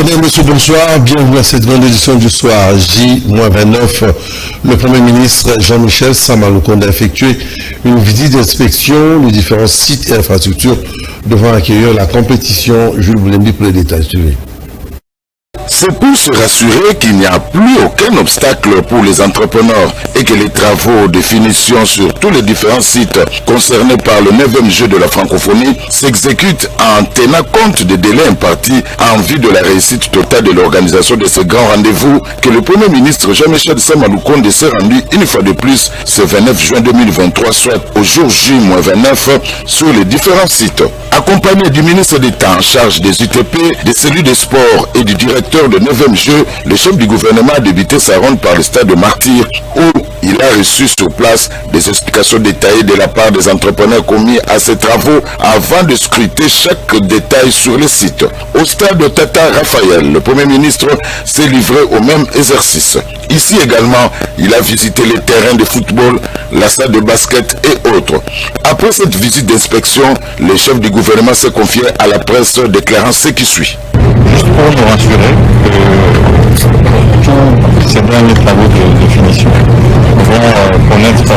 Madame, Monsieur, bonsoir. Bienvenue à cette grande édition du soir J-29. Le Premier ministre Jean-Michel Sama Lukonde a effectué une visite d'inspection des différents sites et infrastructures devant accueillir la compétition. Jules Boulembi pour les détails. C'est pour se rassurer qu'il n'y a plus aucun obstacle pour les entrepreneurs et que les travaux de finition sur tous les différents sites concernés par le 9e jeu de la francophonie s'exécutent en tenant compte des délais impartis en vue de la réussite totale de l'organisation de ce grand rendez-vous que le Premier ministre Jean-Michel Sama Lukonde s'est rendu une fois de plus ce 29 juin 2023, soit au jour J-29 sur les différents sites. Accompagné du ministre d'État en charge des UTP, des cellules de sport et du directeur de 9e jeu, le chef du gouvernement a débuté sa ronde par le stade de Martyr où il a reçu sur place des explications détaillées de la part des entrepreneurs commis à ces travaux avant de scruter chaque détail sur le site. Au stade de Tata Raphaël, le Premier ministre s'est livré au même exercice. Ici également, il a visité les terrains de football, la salle de basket et autres. Après cette visite d'inspection, le chef du gouvernement s'est confié à la presse déclarant ce qui suit. Juste pour nous rassurer que tous ces derniers travaux de finition vont connaître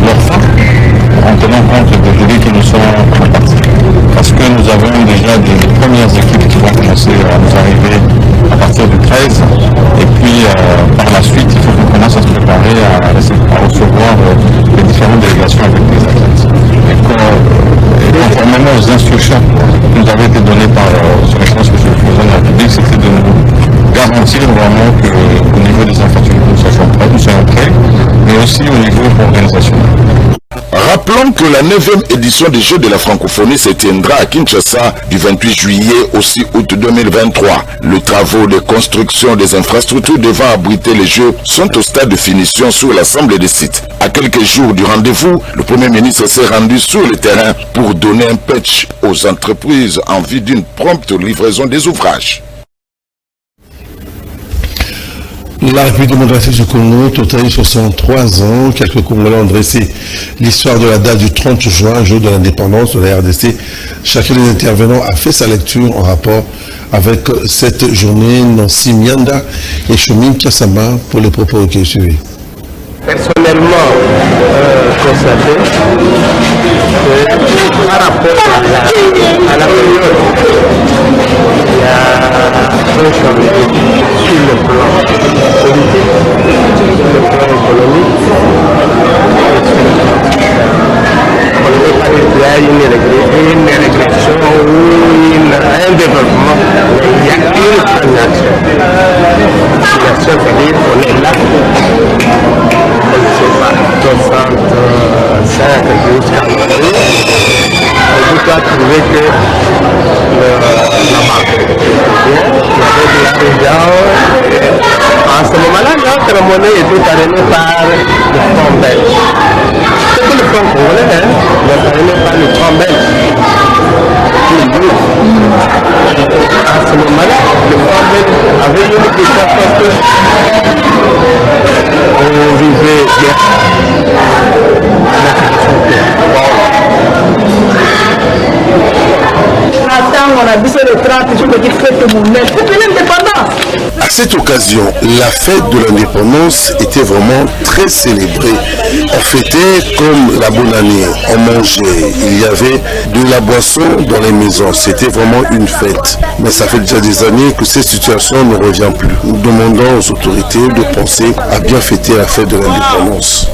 leur fin en tenant compte des délais qui nous sont impartis. Parce que nous avons déjà des premières équipes qui vont commencer à nous arriver à partir du 13 et puis par la suite il faut qu'on commence à se préparer à recevoir les différentes délégations avec les athlètes. Et conformément aux instructions qui nous avaient été données par son excellence monsieur le président de la République, c'était de nous garantir vraiment qu'au niveau des infrastructures nous soyons prêts, mais aussi au niveau organisationnel. Rappelons que la 9e édition des Jeux de la francophonie se tiendra à Kinshasa du 28 juillet au 6 août 2023. Les travaux de construction des infrastructures devant abriter les Jeux sont au stade de finition sur l'ensemble des sites. À quelques jours du rendez-vous, le Premier ministre s'est rendu sur le terrain pour donner un pitch aux entreprises en vue d'une prompte livraison des ouvrages. La République démocratique du Congo totalise 63 ans. Quelques Congolais ont dressé l'histoire de la date du 30 juin, jour de l'indépendance de la RDC. Chacun des intervenants a fait sa lecture en rapport avec cette journée. Nancy Mianda et Choumi Kiasama pour les propos recueillis suivis. Personnellement, constaté que par rapport à la période, il y a un changement sur le plan politique, sur le plan économique, et sur le plan on ne peut pas dire qu'il y a une régression ou un développement, mais il y a une stagnation. Stagnation, c'est-à-dire qu'on est là, je ne sais pas, 65 jusqu'à 90, on doit trouver que la banque est bien, il y avait de l'argent. En ce moment-là, notre monnaie était parrainée par le franc belge. C'est que le franc congolais n'est parrainé par le franc belge. À ce moment-là, le franc belge avait une question parce qu'on vivait bien. À cette occasion, la fête de l'indépendance était vraiment très célébrée. On fêtait comme la bonne année, on mangeait, il y avait de la boisson dans les maisons, c'était vraiment une fête. Mais ça fait déjà des années que cette situation ne revient plus. Nous demandons aux autorités de penser à bien fêter la fête de l'indépendance.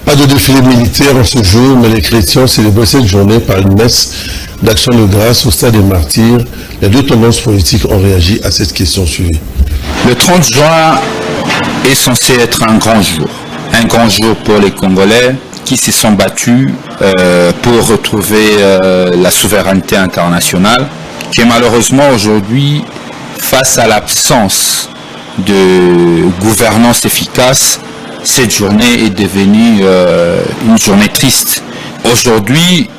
Pas de défilé militaire en ce jour, mais les chrétiens célébraient cette journée par une messe d'action de grâce au stade des Martyrs. Les deux tendances politiques ont réagi à cette question suivie. Le 30 juin est censé être un grand jour pour les Congolais qui se sont battus pour retrouver la souveraineté internationale, qui est malheureusement aujourd'hui, face à l'absence de gouvernance efficace, cette journée est devenue une journée triste. Aujourd'hui,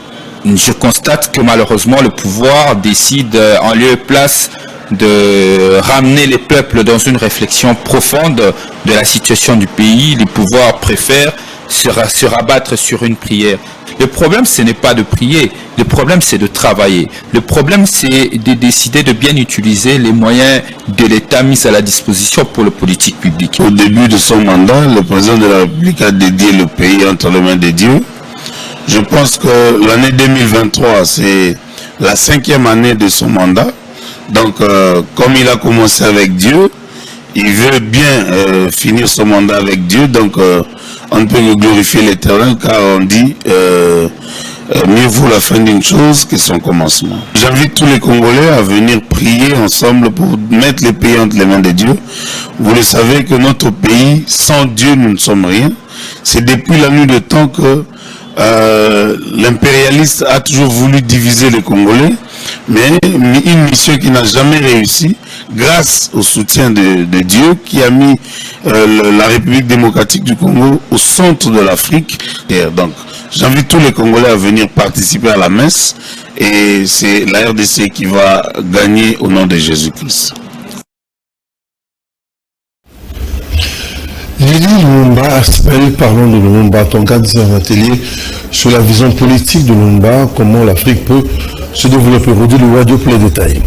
je constate que malheureusement le pouvoir décide en lieu et place de ramener les peuples dans une réflexion profonde de la situation du pays. Les pouvoirs préfèrent se rabattre sur une prière. Le problème, ce n'est pas de prier. Le problème, c'est de travailler. Le problème, c'est de décider de bien utiliser les moyens de l'État mis à la disposition pour la politique publique. Au début de son mandat, le président de la République a dédié le pays entre les mains de Dieu. Je pense que l'année 2023, c'est la 5e année de son mandat. Donc, comme il a commencé avec Dieu, il veut bien finir son mandat avec Dieu. Donc, on ne peut que glorifier l'Éternel, car on dit mieux vaut la fin d'une chose que son commencement. J'invite tous les Congolais à venir prier ensemble pour mettre les pays entre les mains de Dieu. Vous le savez que notre pays, sans Dieu, nous ne sommes rien. C'est depuis la nuit de temps que l'impérialiste a toujours voulu diviser les Congolais, mais une mission qui n'a jamais réussi grâce au soutien de Dieu qui a mis la République démocratique du Congo au centre de l'Afrique. Donc j'invite tous les Congolais à venir participer à la messe et c'est la RDC qui va gagner au nom de Jésus-Christ. Lili Lumumba, parlons de Lumumba, ton cas un atelier sur la vision politique de Lumumba, comment l'Afrique peut se développer. Rodil Louadio pour les détails.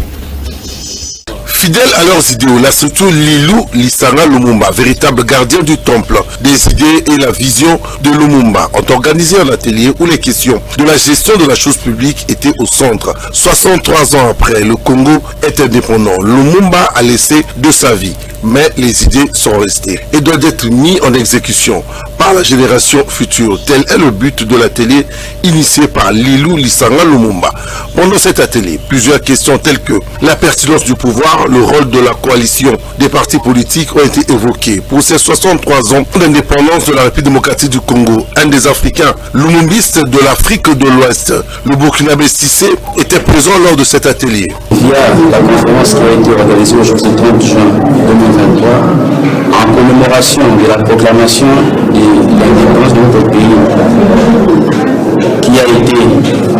Fidèles à leurs idéaux, la structure Lilou Lisanga Lumumba, véritable gardien du temple des idées et la vision de Lumumba, ont organisé un atelier où les questions de la gestion de la chose publique étaient au centre. 63 ans après, le Congo est indépendant. Lumumba a laissé de sa vie, mais les idées sont restées et doivent être mises en exécution par la génération future. Tel est le but de l'atelier initié par Lilou Lisanga Lumumba. Pendant cet atelier, plusieurs questions telles que la pertinence du pouvoir, le rôle de la coalition des partis politiques ont été évoquées. Pour ces 63 ans d'indépendance de la République démocratique du Congo, un des Africains lumumbistes de l'Afrique de l'Ouest, le Burkinabé Cissé, était présent lors de cet atelier. Via la conférence qui a été organisée aujourd'hui le 30 juin 2023, en commémoration de la proclamation de l'indépendance de notre pays, qui a été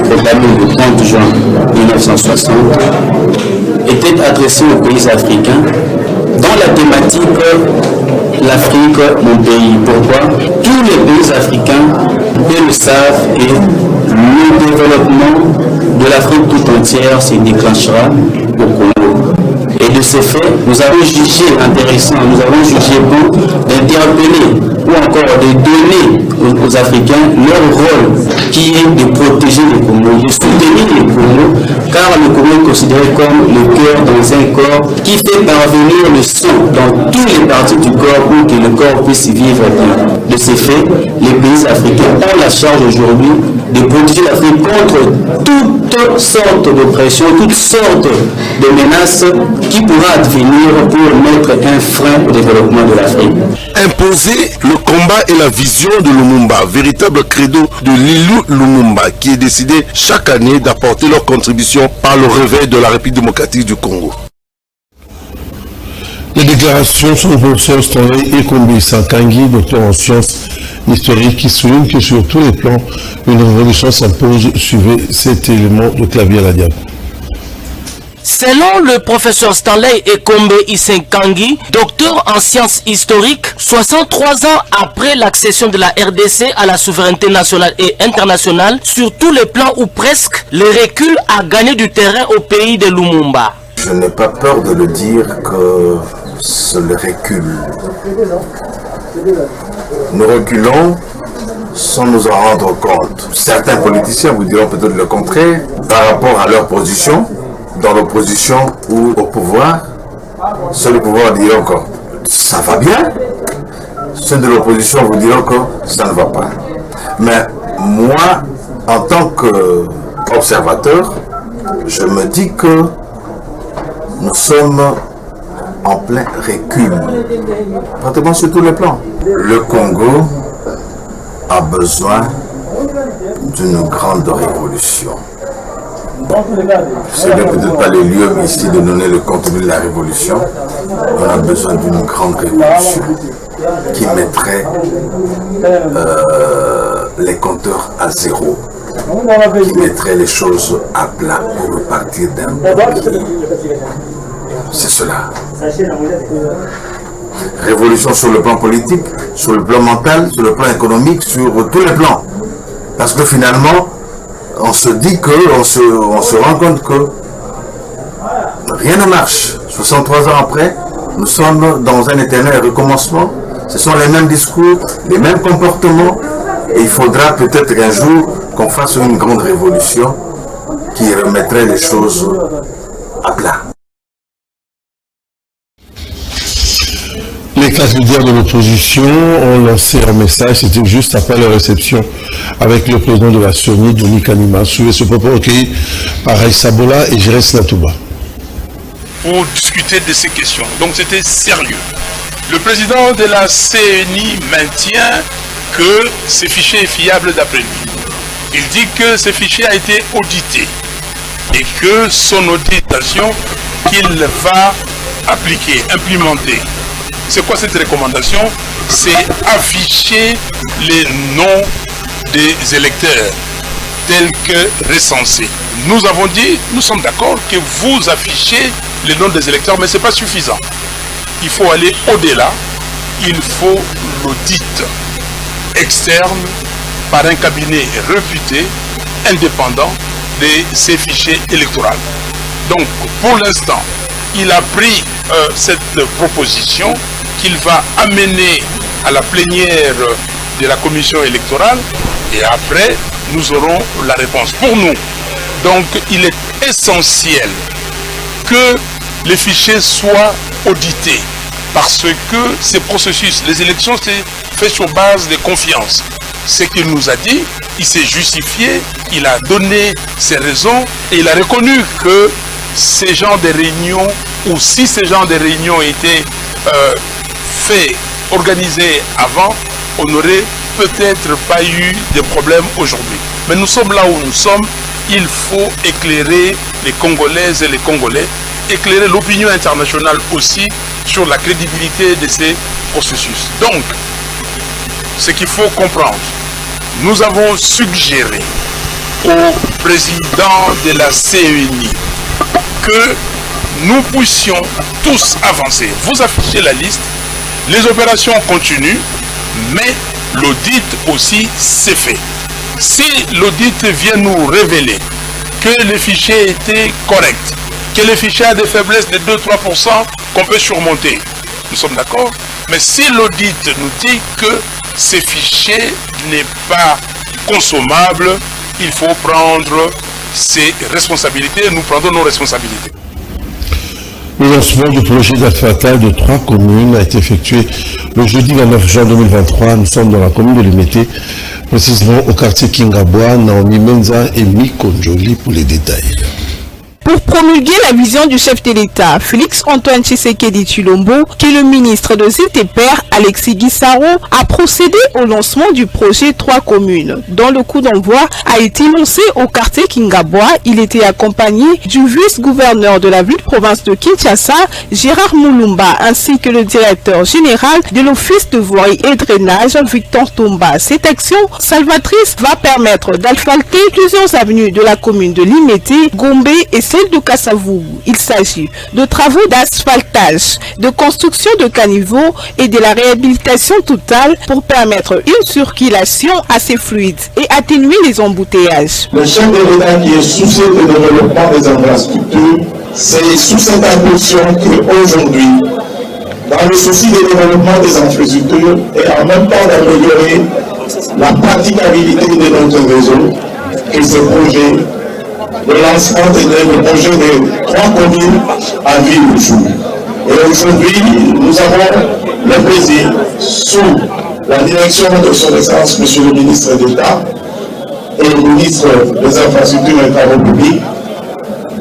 proclamée le 30 juin 1960, était adressée aux pays africains dans la thématique l'Afrique, mon pays. Pourquoi? Tous les pays africains le savent et le développement de l'Afrique tout entière se déclenchera au Congo. Et de ce fait, nous avons jugé intéressant, nous avons jugé bon d'interpeller ou encore de donner aux Africains leur rôle qui est de protéger le Congo, de soutenir le Congo, car le Congo est considéré comme le cœur dans un corps qui fait parvenir le sang dans tous les parties du corps pour que le corps puisse vivre bien. De ce fait, les pays africains ont la charge aujourd'hui de protéger l'Afrique contre toutes sortes d'oppressions, toutes sortes de menaces qui pourra advenir pour mettre un frein au développement de l'Afrique. Imposer le combat et la vision de Lumumba, véritable credo de Lilou Lumumba, qui est décidé chaque année d'apporter leur contribution par le réveil de la République démocratique du Congo. Les déclarations sont du professeur Stanley Ekombe Sankangi, docteur en sciences historiques, qui souligne que sur tous les plans, une révolution s'impose. Suivez cet élément de clavier à la diable. Selon le professeur Stanley Ekombe Isenkangi, docteur en sciences historiques, 63 ans après l'accession de la RDC à la souveraineté nationale et internationale, sur tous les plans ou presque, le recul a gagné du terrain au pays de Lumumba. Je n'ai pas peur de le dire que c'est le recul. Nous reculons sans nous en rendre compte. Certains politiciens vous diront peut-être le contraire par rapport à leur position, dans l'opposition ou au pouvoir. Ceux du pouvoir diront que ça va bien, ceux de l'opposition vous diront que ça ne va pas. Mais moi, en tant qu'observateur, je me dis que nous sommes en plein recul, pratiquement sur tous les plans. Le Congo a besoin d'une grande révolution. Ce n'est peut-être pas le lieu ici de donner le contenu de la révolution. On a besoin d'une grande révolution qui mettrait les compteurs à zéro, qui mettrait les choses à plat pour repartir d'un pays. c'est cela. Révolution sur le plan politique, sur le plan mental, sur le plan économique, sur tous les plans. Parce que finalement, on se dit que, on se rend compte que rien ne marche. 63 ans après, nous sommes dans un éternel recommencement. Ce sont les mêmes discours, les mêmes comportements. Et il faudra peut-être un jour qu'on fasse une grande révolution qui remettrait les choses à plat. Les quatre leaders de l'opposition ont lancé un message, c'était juste après leur réception avec le président de la CENI, Denis Kanima. Suivez ce propos recueilli par Aïssa Bola et Jérès Latouba. Pour discuter de ces questions. Donc c'était sérieux. Le président de la CENI maintient que ce fichier est fiable d'après lui. Il dit que ce fichier a été audité et que son auditation qu'il va appliquer, implémenter. C'est quoi cette recommandation? C'est afficher les noms des électeurs tels que recensés. Nous avons dit, nous sommes d'accord que vous affichez les noms des électeurs, mais ce n'est pas suffisant. Il faut aller au-delà. Il faut l'audit externe par un cabinet réputé, indépendant de ces fichiers électoraux. Donc, pour l'instant, il a pris cette proposition qu'il va amener à la plénière de la commission électorale et après, nous aurons la réponse. Pour nous, donc, il est essentiel que les fichiers soient audités parce que ces processus, les élections, c'est fait sur base de confiance. Ce qu'il nous a dit, il s'est justifié, il a donné ses raisons et il a reconnu que ces genres de réunions, ou si ces genres de réunions étaient organisés avant, on n'aurait peut-être pas eu de problème aujourd'hui. Mais nous sommes là où nous sommes, il faut éclairer les Congolaises et les Congolais, éclairer l'opinion internationale aussi sur la crédibilité de ces processus. Donc, ce qu'il faut comprendre, nous avons suggéré au président de la CENI que nous puissions tous avancer. Vous affichez la liste, les opérations continuent, mais l'audit aussi s'est fait. Si l'audit vient nous révéler que le fichier était correct, que le fichier a des faiblesses de 2-3% qu'on peut surmonter, nous sommes d'accord. Mais si l'audit nous dit que ce fichier n'est pas consommable, il faut prendre ses responsabilités, nous prendrons nos responsabilités. Le lancement du projet d'Alfatal de 3 communes a été effectué le jeudi 29 juin 2023. Nous sommes dans la commune de Limete, précisément au quartier Kingaboa, Naomi Menza et Mikonjoli pour les détails. Pour promulguer la vision du chef de l'État, Félix-Antoine Tshisekedi Tshilombo, qui est le ministre de ZTPR, Alexis Guissaro, a procédé au lancement du projet 3 communes, dont le coup d'envoi a été lancé au quartier Kingaboa. Il était accompagné du vice-gouverneur de la ville-province de Kinshasa, Gérard Moulumba, ainsi que le directeur général de l'Office de voirie et drainage, Victor Tomba. Cette action salvatrice va permettre d'asphalter plusieurs avenues de la commune de Limete, Gombe et de Kassavou. Il s'agit de travaux d'asphaltage, de construction de caniveaux et de la réhabilitation totale pour permettre une circulation assez fluide et atténuer les embouteillages. Le chef de l'État qui est soucieux du développement des infrastructures, c'est sous cette impulsion qu'aujourd'hui, dans le souci du développement des infrastructures et en même temps d'améliorer la praticabilité de notre réseau, que ce projet le lancement du projet de 3 communes à ville au jour. Et aujourd'hui, nous avons le plaisir, sous la direction de son Excellence, Monsieur le ministre d'État et le ministre des Infrastructures et Travaux publics,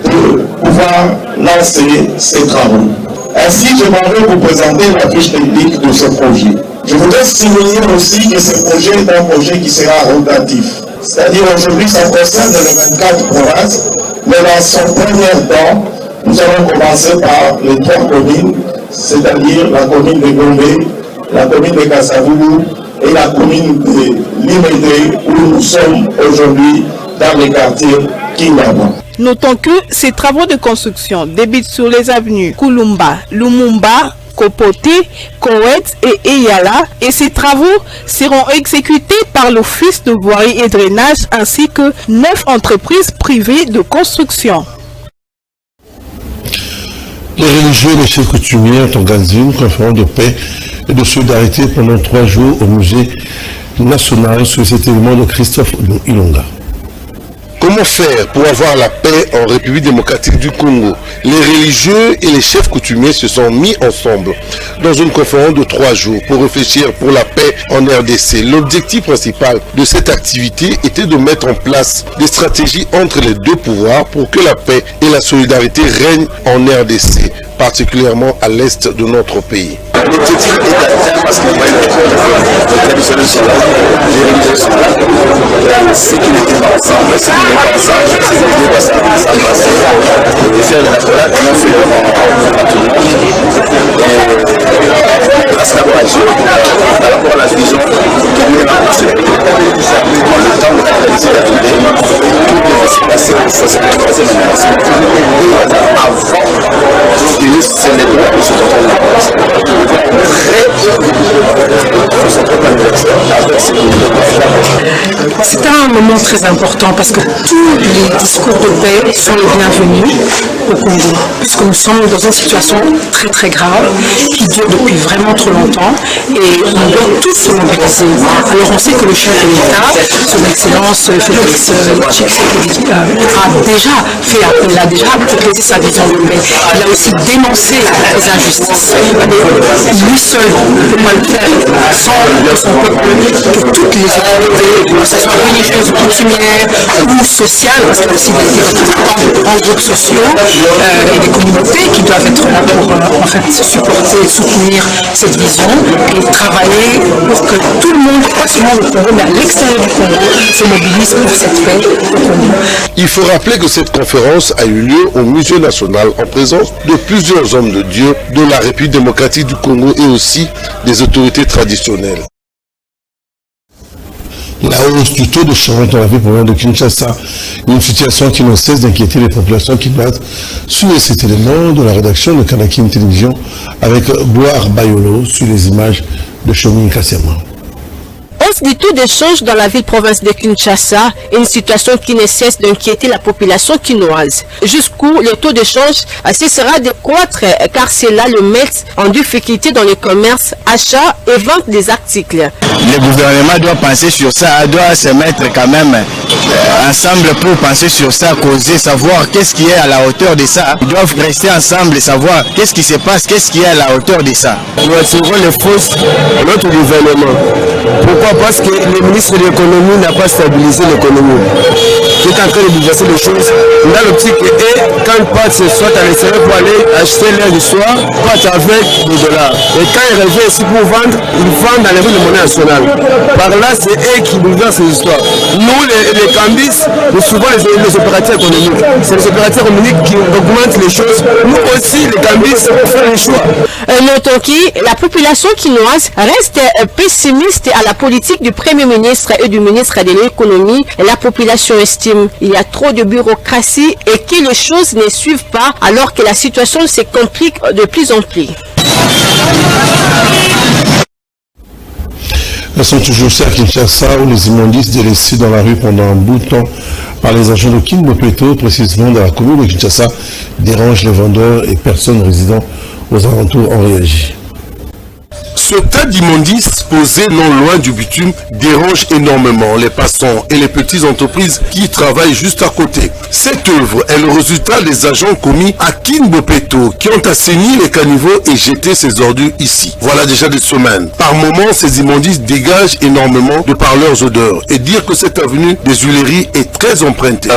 de pouvoir lancer ces travaux. Ainsi, j'aimerais vous présenter la fiche technique de ce projet. Je voudrais souligner aussi que ce projet est un projet qui sera rotatif. C'est-à-dire aujourd'hui, ça concerne les 24 provinces, mais dans son premier temps, nous allons commencer par les 3 communes, c'est-à-dire la commune de Gombe, la commune de Kassavou et la commune de Limete, où nous sommes aujourd'hui dans le quartier Kingaboa. Notons que ces travaux de construction débutent sur les avenues Kulumba, Lumumba, Kopote, Kowet et Eyala, et ces travaux seront exécutés par l'Office de voirie et drainage ainsi que 9 entreprises privées de construction. Les religieux et les chefs coutumiers ont organisé une conférence de paix et de solidarité pendant 3 jours au musée national sur cet événement de Christophe Ilonga. Comment faire pour avoir la paix en République démocratique du Congo? Les religieux et les chefs coutumiers se sont mis ensemble dans une conférence de 3 jours pour réfléchir pour la paix en RDC. L'objectif principal de cette activité était de mettre en place des stratégies entre les deux pouvoirs pour que la paix et la solidarité règnent en RDC, particulièrement à l'est de notre pays. L'objectif est d'atteindre parce que les religieux sont là, les religieux sont là, ceux qui n'étaient pas ensemble, ceux qui n'étaient pas ensemble, ceux qui n'étaient pas ensemble, et faire la colère, on a fait grâce à la page, par rapport à la vision qui est dans ce pays. Le temps de réaliser la tournée, tout devait se passer au 63e anniversaire. Avant de célébrer ce tournoi. C'est un moment très important parce que tous les discours de paix sont les bienvenus au Congo, puisque nous sommes dans une situation très très grave qui dure depuis vraiment trop longtemps et on doit tous se mobiliser. Alors on sait que le chef de l'État, son Excellence Félix Tshisekedi, il a déjà proposé sa vision de paix. Il a aussi dénoncé les injustices. Lui seul ne peut pas le faire sans son peuple, que toutes les autorités, que ce soit religieuses, coutumières ou sociales, parce qu'il y a aussi des représentants de grands groupes sociaux et des communautés qui doivent être là pour supporter et soutenir cette vision et travailler pour que tout le monde, pas seulement le Congo, mais à l'extérieur du Congo, se mobilise pour cette paix au Congo. Il faut rappeler que cette conférence a eu lieu au Musée national en présence de plusieurs hommes de Dieu de la République démocratique du Congo et aussi des autorités traditionnelles. La hausse du taux de change dans la ville province de Kinshasa, une situation qui ne cesse d'inquiéter les populations qui battent sur cet élément de la rédaction de Kanakin Télévision avec Boar Bayolo sur les images de Chomin Kassema. Hausse du taux de change dans la ville-province de Kinshasa, une situation qui ne cesse d'inquiéter la population quinoise. Jusqu'où le taux de change cessera de croître car c'est là le mettre en difficulté dans le commerce, achat et vente des articles. Le gouvernement doit penser sur ça, doit se mettre quand même ensemble pour penser sur ça, causer, savoir qu'est-ce qui est à la hauteur de ça. Ils doivent rester ensemble et savoir qu'est-ce qui se passe, qu'est-ce qui est à la hauteur de ça. Nous attirons les fausses à notre gouvernement. Pourquoi? Parce que le ministre de l'économie n'a pas stabilisé l'économie. Il est en train de bouleverser les choses. Dans l'optique et quand ils partent ce soir à l'extérieur pour aller acheter l'air du soir, ils partent avec des dollars. Et quand ils reviennent ici pour vendre, ils vendent dans les rues de monnaie nationale. Par là, c'est eux qui bouleversent ces histoires. Nous, les cambis, nous souvent les opérateurs économiques. C'est les opérateurs économiques qui augmentent les choses. Nous aussi, les cambis, on fait les choix. Notons que la population quinoise reste pessimiste à la politique du Premier ministre et du ministre de l'économie. La population estime qu'il y a trop de bureaucratie et que les choses ne suivent pas alors que la situation se complique de plus en plus. Elles sont toujours à Kinshasa où les immondices délaissés dans la rue pendant un bout de temps par les agents de Kinbopeto, précisément dans la commune de Kinshasa, dérangent les vendeurs et personnes résidant aux alentours ont réagi. Ce tas d'immondices posés non loin du bitume dérange énormément les passants et les petites entreprises qui travaillent juste à côté. Cette œuvre est le résultat des agents commis à Kinbopeto qui ont assaini les caniveaux et jeté ces ordures ici. Voilà déjà des semaines. Par moments, ces immondices dégagent énormément de par leurs odeurs. Et dire que cette avenue des Huileries est très empruntée.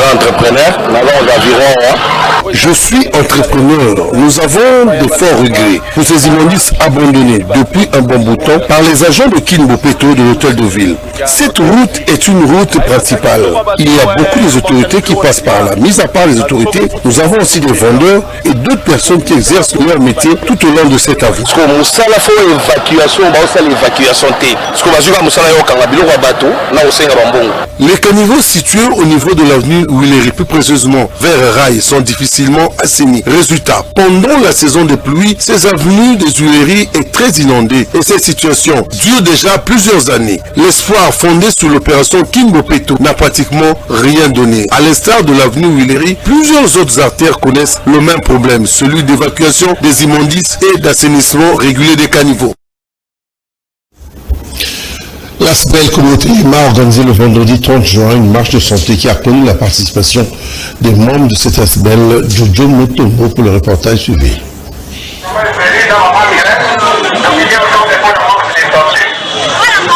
Je suis entrepreneur. Nous avons de forts regrets pour ces immondices abandonnés depuis un bon bouton par les agents de Kinbopeto de l'hôtel de ville. Cette route est une route principale. Il y a beaucoup d'autorités qui passent par là. Mis à part les autorités, nous avons aussi des vendeurs et d'autres personnes qui exercent leur métier tout au long de cette avenue. Les caniveaux situés au niveau de l'avenue Willery, plus précisément vers Rail, sont difficilement assainis. Résultat, pendant la saison des pluies, ces avenues des Willery est très inondée et cette situation dure déjà plusieurs années. L'espoir fondé sur l'opération Kinbopeto n'a pratiquement rien donné. À l'instar de l'avenue Willery, plusieurs autres artères connaissent le même problème, celui d'évacuation des immondices et d'assainissement régulier des caniveaux. L'ASBEL Communauté Lima a organisé le vendredi 30 juin une marche de santé qui a connu la participation des membres de cette ASBEL, Jojo Motombo, pour le reportage suivi.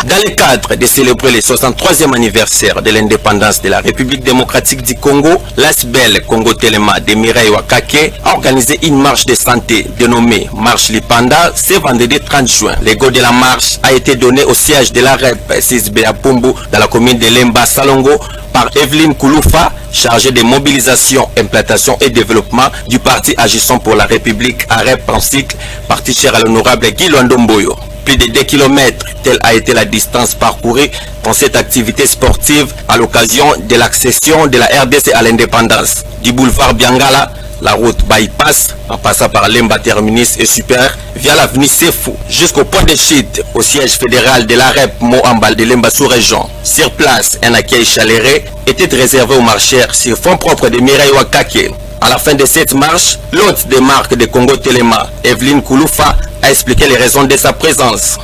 Dans le cadre de célébrer le 63e anniversaire de l'indépendance de la République démocratique du Congo, l'ASBEL Congo Telema de Mireille Wakake a organisé une marche de santé dénommée Marche Lipanda ce vendredi 30 juin. Le go de la marche a été donné au siège de la REP 6B à Pumbu dans la commune de Lemba Salongo par Evelyne Kouloufa, chargée de mobilisation, implantation et développement du parti agissant pour la République à REP en cycle, parti cher à l'honorable Guy Luandomboyo. Plus de 2 km, telle a été la distance parcourue dans cette activité sportive à l'occasion de l'accession de la RDC à l'indépendance. Du boulevard Biangala, la route bypass en passant par Lemba Terminus et Super via l'avenue Sefou jusqu'au point de chute au siège fédéral de la REP Moambal de Lemba sous-région. Sur place, un accueil chaleureux était réservé aux marcheurs sur fonds propres de Mireille Wakake. À la fin de cette marche, l'hôte des marques de Congo Telema, Evelyne Kouloufa, a expliqué les raisons de sa présence.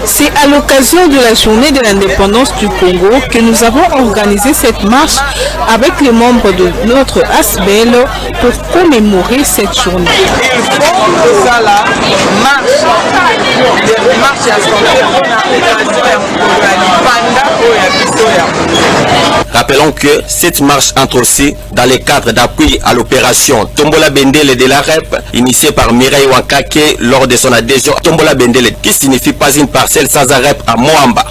C'est à l'occasion de la journée de l'indépendance du Congo que nous avons organisé cette marche avec les membres de notre ASBEL pour commémorer cette journée. Rappelons que cette marche entre aussi dans le cadre d'appui à l'opération Tombola Bendele de la REP, initiée par Mireille Wakake lors de son adhésion à Tombola Bendele, qui signifie pas une parcelle sans REP à Moamba.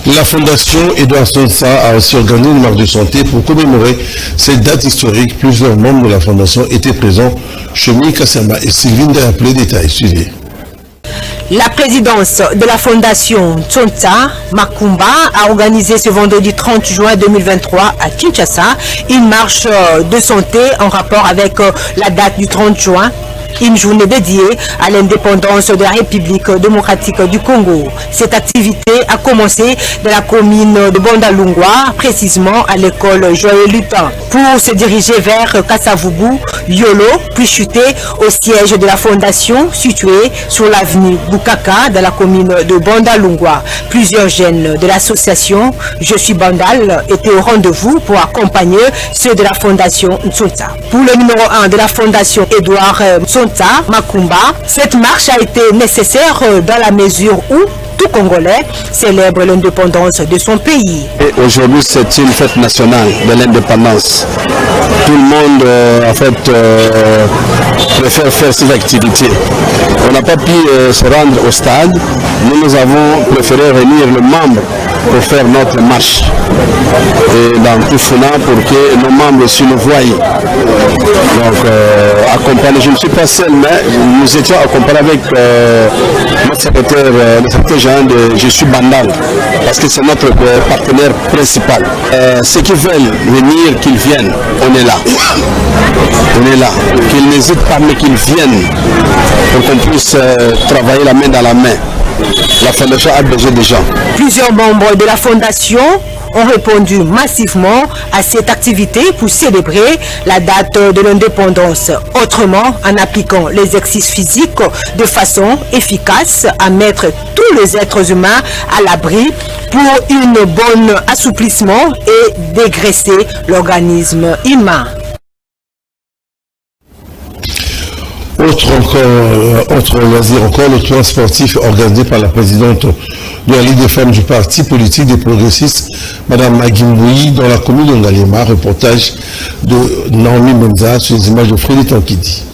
La fondation Edouard Sonsa a aussi organisé une marche de santé pour commémorer cette date historique. Plusieurs membres de la fondation étaient présents. Chemi Kassama et Sylvine a appelé détails. Suivez. La présidence de la fondation Tsonta Makumba a organisé ce vendredi 30 juin 2023 à Kinshasa une marche de santé en rapport avec la date du 30 juin. Une journée dédiée à l'indépendance de la République démocratique du Congo. Cette activité a commencé dans la commune de Bondalungwa, précisément à l'école Joël Lutin, pour se diriger vers Kassavubu, Yolo, puis chuter au siège de la fondation située sur l'avenue Bukaka dans la commune de Bondalungwa. Plusieurs jeunes de l'association Je suis Bandal étaient au rendez-vous pour accompagner ceux de la fondation Ntsonta. Pour le numéro 1 de la fondation Edouard Tsonta Makumba, cette marche a été nécessaire dans la mesure où tout Congolais célèbre l'indépendance de son pays. Aujourd'hui, c'est une fête nationale de l'indépendance. Tout le monde, préfère faire cette activité. On n'a pas pu se rendre au stade. Nous avons préféré réunir les membres pour faire notre marche. Et dans tout Funa pour que nos membres aussi le voient. Donc, accompagné, je ne suis pas seul, mais nous étions accompagnés avec notre secrétaire, le secrétaire général de Je suis Bandal, parce que c'est notre partenaire principal. Ceux qui veulent venir, qu'ils viennent, on est là. On est là. Qu'ils n'hésitent pas, mais qu'ils viennent pour qu'on puisse travailler la main dans la main. La fondation a besoin de gens. Plusieurs membres de la fondation ont répondu massivement à cette activité pour célébrer la date de l'indépendance. Autrement, en appliquant l'exercice physique de façon efficace à mettre tous les êtres humains à l'abri pour un bon assouplissement et dégraisser l'organisme humain. Autre loisir encore, le tournoi sportif organisé par la présidente de la Ligue des femmes du parti politique des progressistes, Mme Magui Mboui, dans la commune de Ngalema. Reportage de Naomi Menza sur les images de Frédéric Tankidi.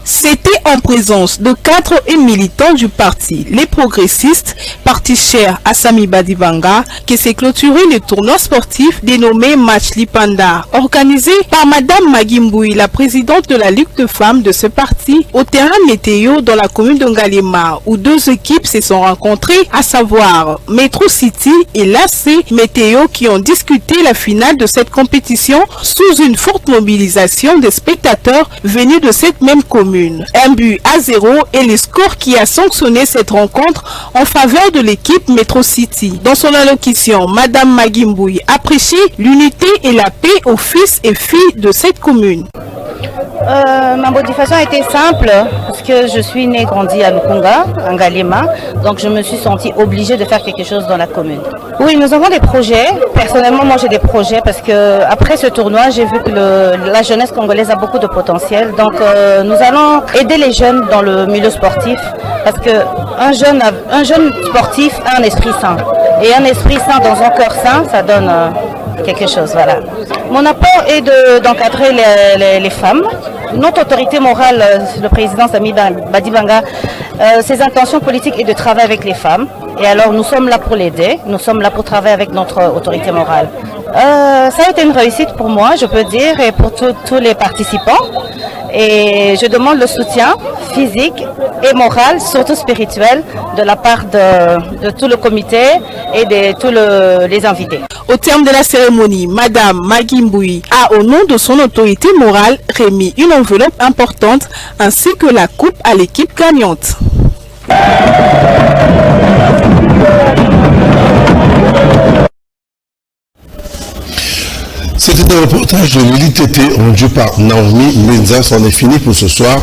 C'était en présence de 4 militants du parti, les progressistes, parti cher à Sami Badibanga, que s'est clôturé le tournoi sportif dénommé Match Lipanda, organisé par Madame Magui Mboui, la présidente de la Ligue de femmes de ce parti, au terrain Météo dans la commune de Ngalema, où 2 équipes se sont rencontrées, à savoir Metro City et l'AC Météo, qui ont discuté la finale de cette compétition sous une forte mobilisation des spectateurs venus de cette même commune. 1-0 est le score qui a sanctionné cette rencontre en faveur de l'équipe Metro City. Dans son allocution, Madame Magui Mboui a prêché l'unité et la paix aux fils et filles de cette commune. Ma motivation a été simple parce que je suis née et grandie à Lukunga, en Ngalema, donc je me suis sentie obligée de faire quelque chose dans la commune. Oui, nous avons des projets. Personnellement, moi j'ai des projets parce que après ce tournoi, j'ai vu que la jeunesse congolaise a beaucoup de potentiel. Donc nous allons aider les jeunes dans le milieu sportif parce que un jeune sportif a un esprit sain. Et un esprit sain dans un cœur sain, ça donne quelque chose, voilà. Mon apport est d'encadrer les femmes. Notre autorité morale, le président Sami Badibanga, ses intentions politiques est de travailler avec les femmes. Et alors nous sommes là pour l'aider, nous sommes là pour travailler avec notre autorité morale. Ça a été une réussite pour moi, je peux dire, et pour tous les participants. Et je demande le soutien physique et moral, surtout spirituel, de la part de tout le comité et de tous les invités. Au terme de la cérémonie, Madame Magui Mboui a, au nom de son autorité morale, remis une enveloppe importante ainsi que la coupe à l'équipe gagnante. C'était un reportage de Lili Tété rendu par Naomi Menza. C'en est fini pour ce soir.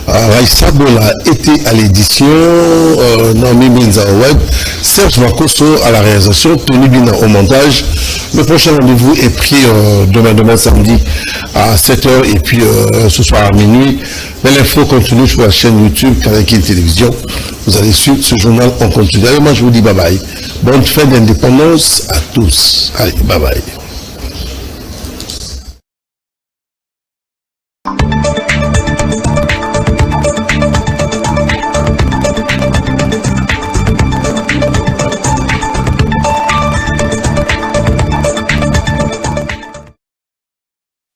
Raissa Bola était à l'édition, Naomi Menza au web, Serge Makoso à la réalisation, Tony Bina au montage. Le prochain rendez-vous est pris demain samedi à 7h et puis ce soir à minuit. Mais l'info continue sur la chaîne YouTube Kanaki Télévision. Vous allez suivre ce journal en continu. Allez, moi je vous dis bye bye. Bonne fête d'indépendance à tous. Allez, bye bye.